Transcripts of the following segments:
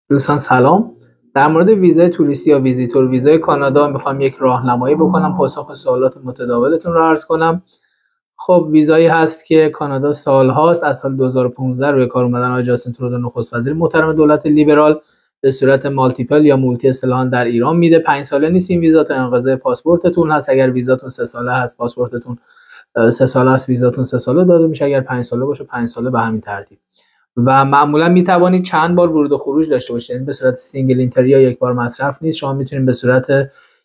دوستان سلام. در مورد ویزای توریستی یا ویزیتور ویزای کانادا میخوام یک راهنمایی بکنم، پاسخ سوالات متداولتون رو عرض کنم. خب ویزایی هست که کانادا سالهاست، از سال 2015 روی کار اومدن آقای جاستین ترودو نخست وزیر محترم دولت لیبرال به صورت مالتیپل یا مولتی اصطلاحاً در ایران میده. 5 ساله نیست این ویزا، تا انقضای پاسپورتتون هست. اگر ویزاتون 3 ساله هست، پاسپورتتون 3 ساله است، ویزاتون 3 ساله داده میشه. اگر 5 ساله باشه 5 ساله به همین ترتیب. و معمولا میتوانید چند بار ورود و خروج داشته باشید، یعنی به صورت سینگل اینتری یا یک بار مصرف نیست. شما میتونید به صورت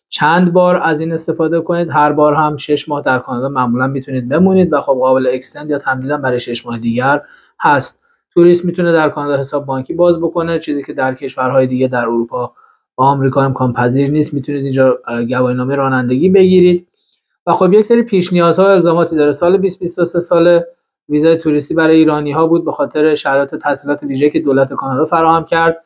چند بار از این استفاده کنید. هر بار هم 6 ماه در کانادا معمولا میتونید بمونید و خب قابل اکستند یا تمدید برای 6 ماه دیگر هست. توریست میتونه در کانادا حساب بانکی باز بکنه، چیزی که در کشورهای دیگه در اروپا و آمریکا امکان پذیر نیست. میتونید اینجا گواهینامه رانندگی بگیرید و خب یک سری پیش نیازها و الزاماتی داره. سال 2023 سال ویزای توریستی برای ایرانی ها بود به خاطر شرایط تسهیلات ویژه‌ای که دولت کانادا فراهم کرد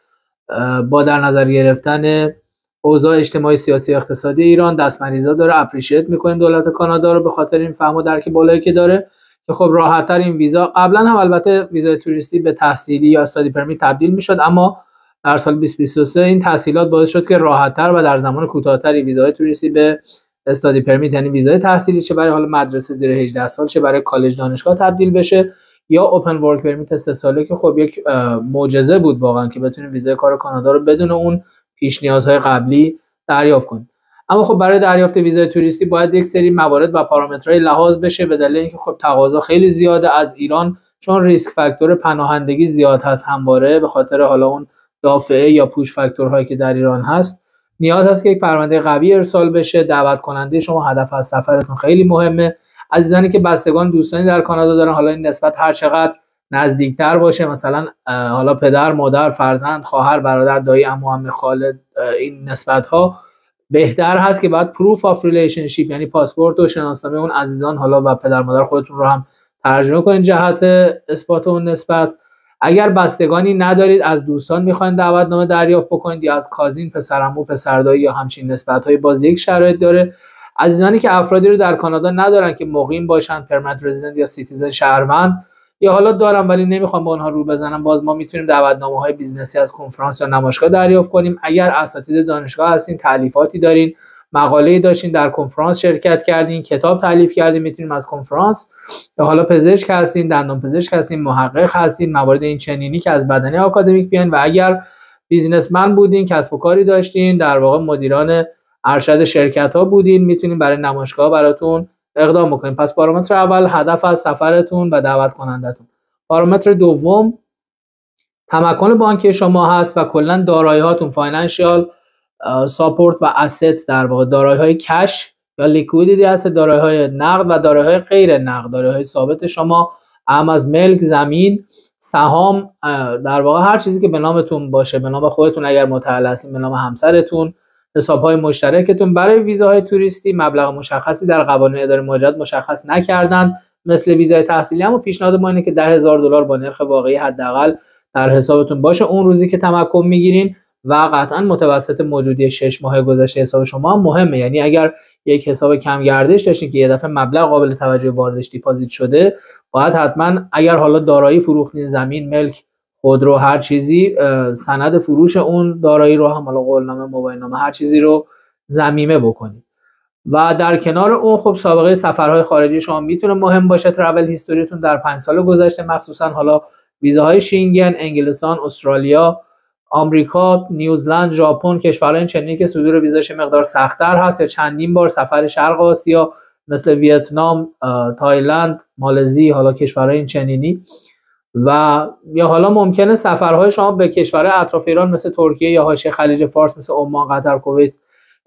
با در نظر گرفتن اوضاع اجتماعی سیاسی اقتصادی ایران. دستمریزا داره، اپریشیت میکنیم دولت کانادا رو به خاطر این فهم و درک بالایی که داره که خب راحت‌تر این ویزا، قبلا هم البته ویزای توریستی به تحصیلی یا استادی پرمیت تبدیل میشد، اما در سال 2023 این تسهیلات باعث شد که راحت‌تر و در زمان کوتاه‌تری ویزای توریستی به استادی پرمیت یعنی ویزای تحصیلی چه برای حال مدرسه زیر 18 سال چه برای کالج دانشگاه تبدیل بشه، یا اوپن ورک پرمیت 3 ساله که خب یک معجزه بود واقعا که بتونید ویزای کار کانادا رو بدون اون پیش نیازهای قبلی دریافت کنید. اما خب برای دریافت ویزای توریستی باید یک سری موارد و پارامترهای لحاظ بشه به دلیل اینکه خب تقاضا خیلی زیاده از ایران، چون ریسک فاکتور پناهندگی زیاد هست همواره به خاطر حالا اون دافعه یا پوش فاکتورهایی که در ایران هست. نیاز هست که یک پرونده قوی ارسال بشه. دعوت کننده شما، هدف از سفرتون خیلی مهمه. عزیزانی که بستگان دوستانی در کانادا دارن، حالا این نسبت هر چقدر نزدیکتر باشه، مثلا حالا پدر، مادر، فرزند، خواهر، برادر، دایی، عمو، عمه، خاله، این نسبت ها بهتر هست که بعد پروف آف ریلیشنشیپ یعنی پاسپورت و شناسنامه اون عزیزان حالا و پدر مادر خودتون رو هم ترجمه کنید جهت اثبات اون نسبت. اگر بستگانی ندارید، از دوستان میخواین دعوتنامه دریافت بکنید یا از کازین، پسرعمو، پسردایی یا همچین نسبت‌های، باز یک شرایط داره. عزیزانی که افرادی رو در کانادا ندارن که مقیم باشن، پرمننت رزیدنت یا سیتیزن شهروند، یا حالا دارن ولی نمیخوان با اونها رو بزنن، باز ما میتونیم دعوتنامه‌های بیزنسی از کنفرانس یا نمایشگاه دریافت کنیم. اگر اساتید دانشگاه هستین، تالیفاتی دارین، مقاله‌ای داشتین، در کنفرانس شرکت کردین، کتاب تالیف کردین، میتونیم از کنفرانس، یا حالا پزشک هستین، دندان پزشک هستین، محقق هستین، موارد این چنینی که از بدنه آکادمیک بیان، و اگر بیزنسمن بودین، کسب و کاری داشتین، در واقع مدیران ارشد شرکت ها بودین، میتونیم برای نمایشگاه براتون اقدام بکنیم. پس پارامتر اول هدف از سفرتون و دعوت کنندتون. پارامتر دوم تمکن بانکی شما هست و کلا دارایی هاتون، فاینانشیال ساپورت و asset، در واقع دارایی های کش یا لیکویدیتی هست، دارایی های نقد و دارایی های غیر نقد. دارایی های ثابت شما اهم از ملک، زمین، سهام، در واقع هر چیزی که به نامتون باشه، به نام خودتون اگر متعلق هستین، به نام همسرتون، حساب‌های مشترکتون. برای ویزاهای توریستی مبلغ مشخصی در قوانین اداره مهاجرت مشخص نکردن مثل ویزای تحصیلی، اما پیشنهاد ما اینه که $10,000 با نرخ واقعی حداقل در حسابتون باشه اون روزی که تمکن میگیرین، و قطعا متوسط موجودی 6 ماه گذشته حساب شما هم مهمه. یعنی اگر یک حساب کم گردش داشتین که یه دفعه مبلغ قابل توجه واردش دیپازیت شده، باید حتما اگر حالا دارایی فروختین، زمین، ملک، خودرو، هر چیزی، سند فروش اون دارایی رو هم، حالا قولنامه، موبایل نامه، هر چیزی رو ضمیمه بکنید. و در کنار اون خب سابقه سفرهای خارجی شما میتونه مهم باشه، ترافل هیستوریتون در 5 سال گذشته، مخصوصا حالا ویزاهای شینگن، انگلستان، استرالیا، آمریکا، نیوزلند، ژاپن، کشورهای چنینی که صدور ویزاش مقدار سخت‌تر هست، یا چندین بار سفر شرق آسیا مثل ویتنام، تایلند، مالزی، حالا کشورهای چنینی، و یا حالا ممکنه سفرهای شما به کشورهای اطراف ایران مثل ترکیه یا حاشیه خلیج فارس مثل عمان، قطر، کویت،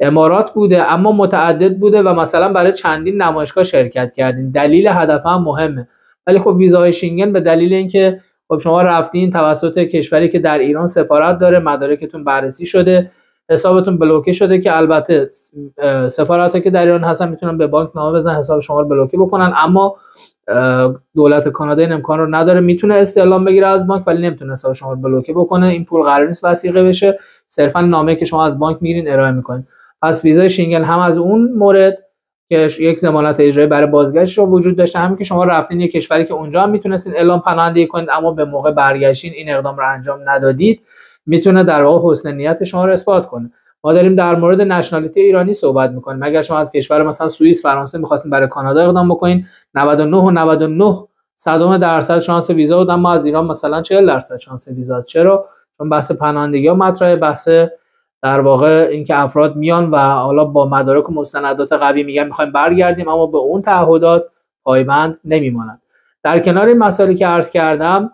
امارات بوده، اما متعدد بوده و مثلا برای چندین نمایشگاه شرکت کردین. دلیل هدف هم مهمه، ولی خب ویزای شینگن به دلیل اینکه خب شما رفتین توسط کشوری که در ایران سفارت داره، مدارکتون بررسی شده، حسابتون بلوکه شده، که البته سفارتی که در ایران هستن میتونن به بانک نامه بزنن حساب شما رو بلوکه بکنن، اما دولت کانادا این امکان رو نداره. میتونه استعلام بگیره از بانک ولی نمیتونه حساب شما رو بلوکه بکنه. این پول قرار نیست وثیقه بشه، صرفا نامه‌ای که شما از بانک میگیرین ارائه میکنین. پس ویزای شینگن هم از اون مورد که یک ضمانت اجرایی برای بازگشت رو وجود داشته، همین که شما رفتین یک کشوری که اونجا هم میتونستین اعلام پناهندگی کنید اما به موقع برگشتین این اقدام رو انجام ندادید، میتونه در واقع حسن نیت شما رو اثبات کنه. ما داریم در مورد نشنالیتی ایرانی صحبت میکنیم. اگر شما از کشور مثلا سوئیس، فرانسه می‌خواستین برای کانادا اقدام بکنین، 99.99% شانس ویزا بود، اما از ایران مثلا 40% شانس ویزا. چرا؟ چون بحث پناهندگی ها مطرحه، بحث در واقع اینکه افراد میان و حالا با مدارک و مستندات قوی میگن میخوایم برگردیم اما به اون تعهدات پایبند نمیمانند. در کنار این مسائلی که عرض کردم،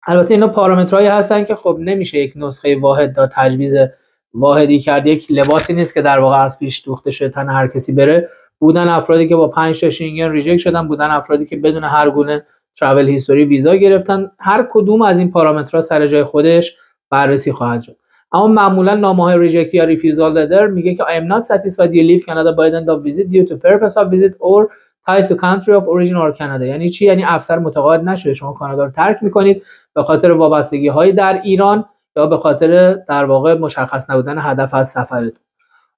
البته اینا پارامترهایی هستن که خب نمیشه یک نسخه واحد داد، تجویز واحدی کرد، یک لباسی نیست که در واقع از پیش دوخته شده تن هر کسی بره. بودن افرادی که با 5 تا شینگن ریجکت شدن، بودن افرادی که بدون هر گونه ترافل هیستوری ویزا گرفتن. هر کدوم از این پارامترها سر جای خودش بررسی خواهد شد. اما معمولا نامه‌های ریجکت یا ریفیوزال لتر میگه که I am not satisfied you leave Canada by the end of visit due to purpose of visit or ties to country of origin or Canada. یعنی چی؟ یعنی افسر متقاعد نشده شما کانادا رو ترک میکنید به خاطر وابستگی‌های در ایران یا به خاطر در واقع مشخص نبودن هدف از سفرتون.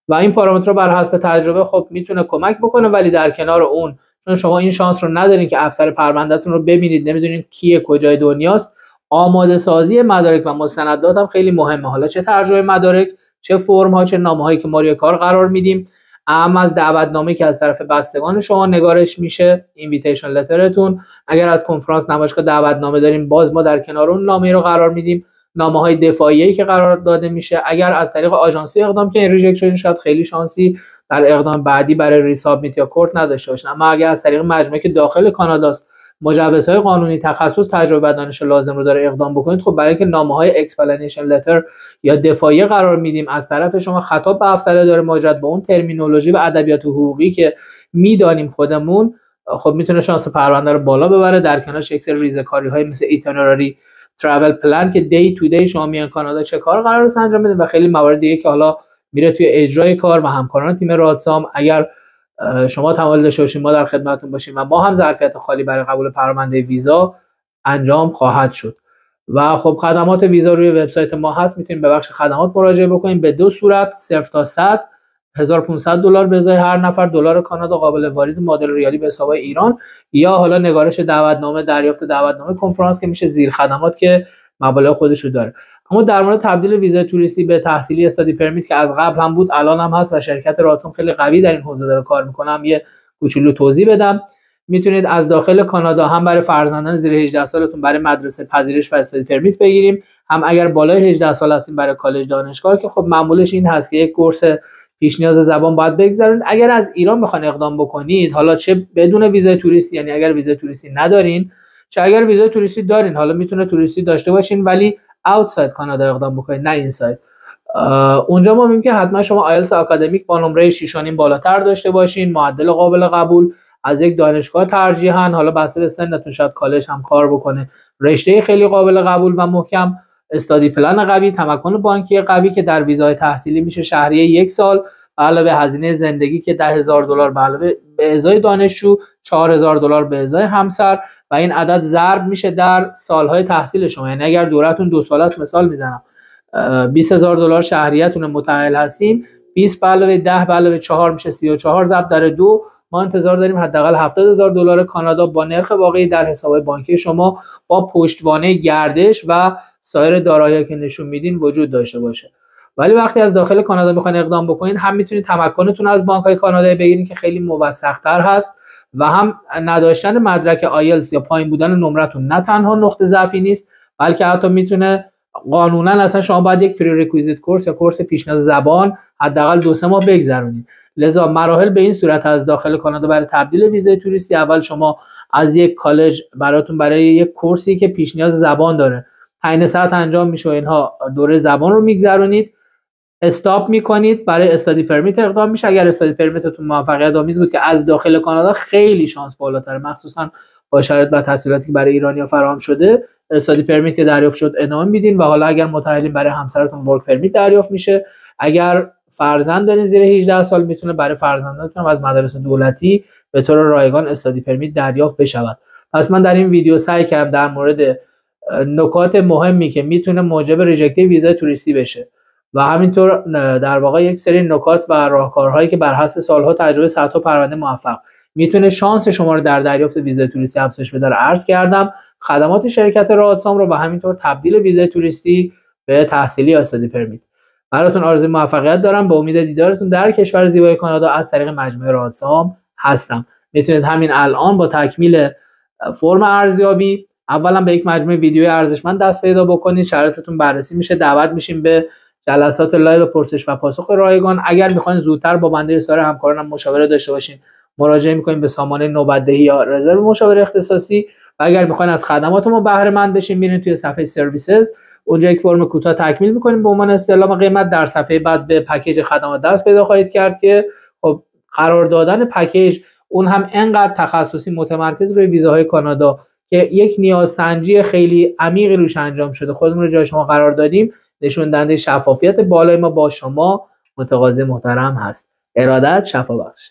و این پارامترها بر حسب تجربه خب میتونه کمک بکنه، ولی در کنار اون چون شما این شانس رو ندارین که افسر پروندهتون رو ببینید، نمیدونین کیه، کجای دنیاست، آماده سازی مدارک و مستندات هم خیلی مهمه. حالا چه ترجمه مدارک، چه فرم ها، چه نامه هایی که ما روی کار قرار میدیم، اما از دعوتنامه‌ای که از طرف بستگان شما نگارش میشه، اینویتیشن لترتون. اگر از کنفرانس نمایشگاه دعوتنامه داریم، باز ما در کنار اون نامه رو قرار میدیم. نامه‌های دفاعیه‌ای که قرار داده میشه. اگر از طریق آژانسی اقدام کنید ریجکت شدین، شاید خیلی شانسی در اقدام بعدی برای ریسابمیت یا کورت نداشته باشین. اما اگر از طریق مجموعه که داخل کاناداست، مجوزهای قانونی، تخصص، تجربه و دانش لازم رو داره اقدام بکنید، خب برای اینکه نامه‌های اکسپلینیشن لتر یا دفاعیه قرار میدیم از طرف شما، خطاب به افسر اداره مهاجرت با اون ترمینولوژی و ادبیات حقوقی که میدانیم خودمون، خب میتونه شانس پرونده رو بالا ببره. در کنارش یک سری ریزکاری‌های مثل ایتنراری ترافل پلان که دی تو دی شما میان کانادا چه کار قرار است انجام بدید و خیلی موارد دیگه که حالا میره توی اجرای کار و همکاران تیم رادسام. اگر شما تمایل داشته باشین ما در خدمتتون باشیم و ما هم ظرفیت خالی برای قبول پرونده ویزا انجام خواهد شد. و خب خدمات ویزا روی وبسایت ما هست، میتونید به بخش خدمات مراجعه بکنید به دو صورت: 0 تا 100 $1500 به ازای هر نفر، دلار کانادا قابل واریز مدل ریالی به حساب ایران، یا حالا نگارش دعوتنامه، دریافت دعوتنامه کنفرانس که میشه زیر خدمات که مبالغ خودش رو داره. اما در مورد تبدیل ویزای توریستی به تحصیلی استادی پرمیت که از قبل هم بود الان هم هست و شرکت رادسام خیلی قوی در این حوزه داره کار میکنه، هم یه کوچولو توضیح بدم. میتونید از داخل کانادا هم برای فرزندان زیر 18 سالتون برای مدرسه پذیرش و استادی پرمیت بگیریم، هم اگر بالای 18 سال هستین برای کالج دانشگاه که خب معمولش این هست که یک کورس پیش نیاز زبان باید بگذرونید. اگر از ایران بخواید اقدام بکنید، حالا چه بدون ویزای توریستی، یعنی اگر ویزای توریستی ندارین، چه اگر ویزای توریستی دارین، حالا میتونه توریستی داشته باشین ولی اوتساید کانادا اقدام بکنید نه اینساید. اونجا ما میگیم که حتما شما آیلتس آکادمیک با نمره 6.5 بالاتر داشته باشین، معدل قابل قبول از یک دانشگاه ترجیحاً، حالا بسته به سنتون شاید کالج هم کار بکنه، رشته خیلی قابل قبول و محکم، استادی پلن قوی، تمکن بانکی قوی که در ویزای تحصیلی میشه شهریه 1 سال، علاوه هزینه زندگی که $10,000 به علاوه به ازای دانشجو، $4,000 به ازای همسر و این عدد ضرب میشه در سالهای تحصیل شما. یعنی اگر دورتون 2 سال است، مثال میزنم، $20,000 شهریه‌تون متأهل هستین، 20 به علاوه 10 به علاوه 4 میشه 34 ضرب در 2. ما انتظار داریم حداقل $70,000 کانادا با نرخ واقعی در حساب بانکی شما با پشتوانه گردش و سایر دارایی‌ها که نشون میدین وجود داشته باشه. ولی وقتی از داخل کانادا میخواین اقدام بکنین، هم میتونید تمکنتون از بانک‌های کانادایی بگیرین که خیلی موثق‌تر هست و هم نداشتن مدرک آیلتس یا پایین بودن نمرتون نه تنها نقطه ضعفی نیست، بلکه حتی میتونه قانونا اصلا شما باید یک پری‌ریکوئیزیت کورس یا کورس پیش نیاز زبان حداقل 2-3 ماه بگذرونید. لذا مراحل به این صورت از داخل کانادا برای تبدیل ویزای توریستی: اول شما از یک کالج برای یک کورسی که پیش نیاز زبان داره تعیین ساعت انجام میشه و اینها دوره زبان رو میگذرونید، استاپ میکنید، برای استادی پرمیت اقدام میشه. اگر استادی پرمیتتون موفقیت آمیز بود که از داخل کانادا خیلی شانس بالاتره، مخصوصا با شرایط و تسهیلاتی که برای ایرانی‌ها فراهم شده، استادی پرمیت که دریافت شد ادامه میدین و حالا اگر متأهلین برای همسرتون ورک پرمیت دریافت میشه. اگر فرزند دارین زیر 18 سال میتونه برای فرزندانتون از مدارس دولتی به طور رایگان استادی پرمیت دریافت بشود. پس من در این ویدیو سعی کردم در مورد نکات مهمی که میتونه موجب ریجکت ویزای توریستی بشه و همینطور در واقع یک سری نکات و راهکارهایی که بر حسب سالها تجربه صدها پرونده موفق میتونه شانس شما رو در دریافت ویزای توریستی افزایش بده عرض کردم. خدمات شرکت رادسام رو و همینطور تبدیل ویزای توریستی به تحصیلی یا استادی پرمیت. براتون آرزوی موفقیت دارم. به امید دیدارتون در کشور زیبای کانادا از طریق مجموعه رادسام هستم. میتونید همین الان با تکمیل فرم ارزیابی اولا به یک مجموعه ویدیوی ارزشمند دست پیدا بکنید. شرایطتون بررسی میشه، دعوت میشیم به جلسات لایو پرسش و پاسخ رایگان. اگر میخواین زودتر با بنده اصرار همکارانم مشاوره داشته باشین، مراجعه میکنیم به سامانه نوبت‌دهی یا رزرو مشاوره اختصاصی. و اگر میخواین از خدمات ما بهره مند بشین، میرین توی صفحه سرویسز، اونجا یک فرم کوتاه تکمیل میکنیم به عنوان استعلام قیمت. در صفحه بعد به پکیج خدمات دست پیدا خواهید کرد که خب قرار دادن پکیج اون هم انقدر تخصصی متمرکز روی ویزاهای کانادا که یک نیازسنجی خیلی عمیقی روش انجام شده، خودمون رو جای شما قرار دادیم، نشون دهنده شفافیت بالای ما با شما متقاضی محترم هست. ارادت، شفا بخش.